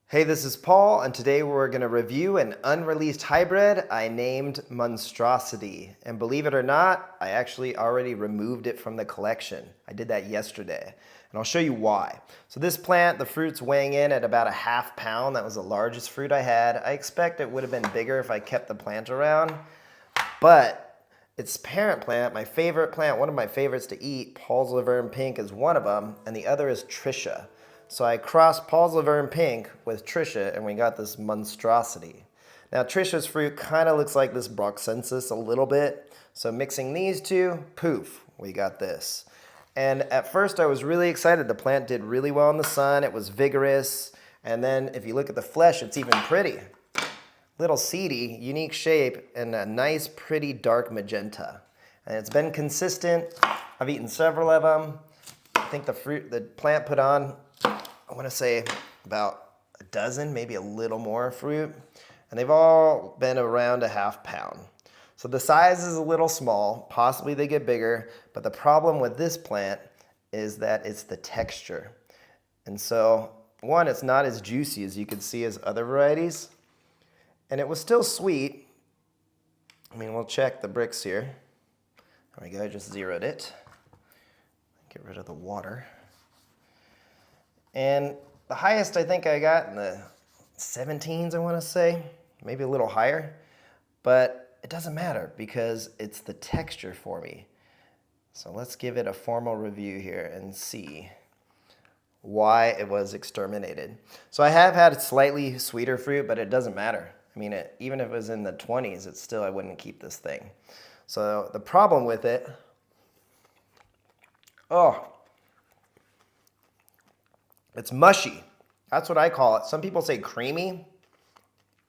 Hey, this is Paul, and today we're going to review an unreleased hybrid I named Monstrosity. And believe it or not, I actually already removed it from the collection. I did that yesterday, and I'll show you why. So this plant, the fruit's weighing in at about a ½ pound. That was the largest fruit I had. I expect it would have been bigger if I kept the plant around, but its parent plant, my favorite plant, one of my favorites to eat, Paul's Laverne Pink is one of them, and the other is Tricia. So I crossed Paul's Laverne Pink with Tricia, and we got this Monstrosity. Now Tricia's fruit kind of looks like this Broxensis a little bit. So mixing these two, poof, we got this. And at first I was really excited. The plant did really well in the sun. It was vigorous. And then if you look at the flesh, it's even pretty. Little seedy, unique shape, and a nice, pretty dark magenta. And it's been consistent. I've eaten several of them. I think the plant put on, I want to say about a dozen, maybe a little more fruit. And they've all been around a ½ pound. So the size is a little small. Possibly they get bigger. But the problem with this plant is that it's the texture. And so, one, it's not as juicy as you can see as other varieties. And it was still sweet. I mean, we'll check the bricks here. There we go, I just zeroed it. Get rid of the water. And the highest I think I got in the 17s, I want to say, maybe a little higher. But it doesn't matter because it's the texture for me. So let's give it a formal review here and see why it was exterminated. So I have had slightly sweeter fruit, but it doesn't matter. I mean, even if it was in the 20s, it's still, I wouldn't keep this thing. So the problem with it, it's mushy. That's what I call it. Some people say creamy.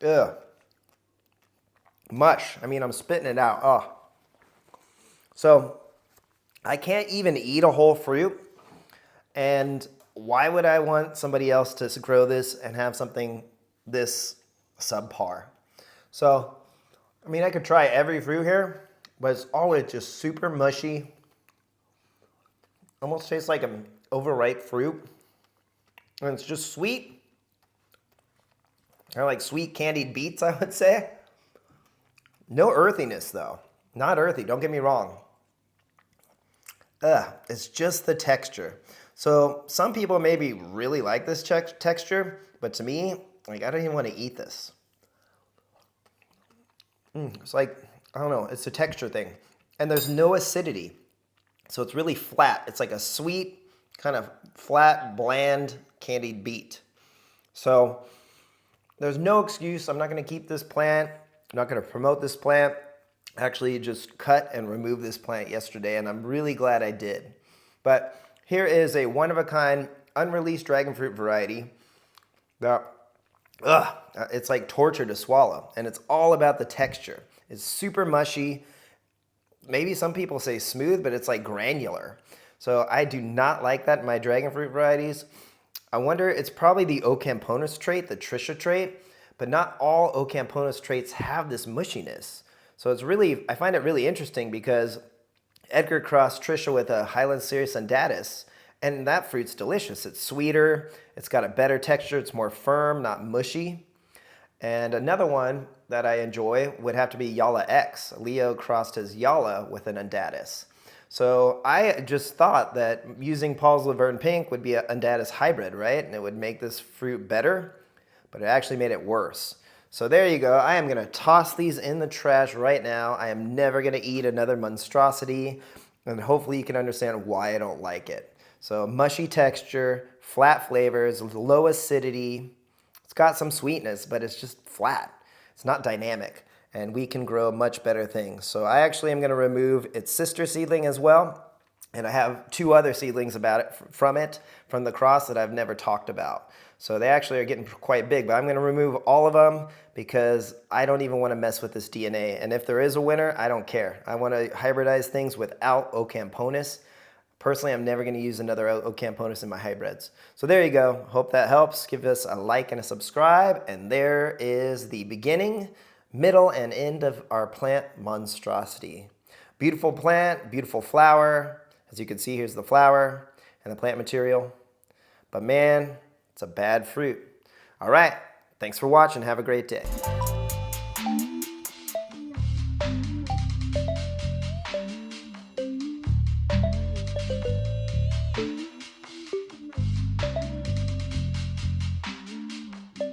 Ugh. Mush. I mean, I'm spitting it out. Oh. So I can't even eat a whole fruit. And why would I want somebody else to grow this and have something this subpar? So, I mean, I could try every fruit here, but it's always just super mushy. Almost tastes like an overripe fruit. And it's just sweet. Kind of like sweet candied beets, I would say. No earthiness, though. Not earthy, don't get me wrong. It's just the texture. So some people maybe really like this texture, but to me, like, I don't even want to eat this. It's like, I don't know, it's a texture thing. And there's no acidity. So it's really flat. It's like a sweet, kind of flat, bland candied beet. So there's no excuse. I'm not going to keep this plant. I'm not going to promote this plant. I actually just cut and removed this plant yesterday, and I'm really glad I did. But here is a one-of-a-kind, unreleased dragon fruit variety that, it's like torture to swallow, and it's all about the texture. It's super mushy. Maybe some people say smooth, but it's like granular. So I do not like that in my dragon fruit varieties. I wonder, it's probably the Ocamponus trait, the Tricia trait, but not all Ocamponus traits have this mushiness. So it's really, I find it really interesting because Edgar crossed Tricia with a Highland Cereus undatus, and that fruit's delicious. It's sweeter, it's got a better texture, it's more firm, not mushy. And another one that I enjoy would have to be Yala X. Leo crossed his Yala with an undatus. So I just thought that using Paul's Laverne Pink would be an undatus hybrid, right? And it would make this fruit better, but it actually made it worse. So there you go. I am going to toss these in the trash right now. I am never going to eat another Monstrosity, and hopefully you can understand why I don't like it. So mushy texture, flat flavors, low acidity. It's got some sweetness, but it's just flat. It's not dynamic, and we can grow much better things. So I actually am going to remove its sister seedling as well, and I have 2 other seedlings from the cross that I've never talked about. So they actually are getting quite big, but I'm going to remove all of them because I don't even want to mess with this DNA. And if there is a winner, I don't care. I want to hybridize things without Ocamponus. Personally, I'm never going to use another Ocamponus in my hybrids. So there you go. Hope that helps. Give us a like and a subscribe. And there is the beginning, middle, and end of our plant Monstrosity. Beautiful plant, beautiful flower. As you can see, here's the flower and the plant material. But man, it's a bad fruit. All right, thanks for watching. Have a great day.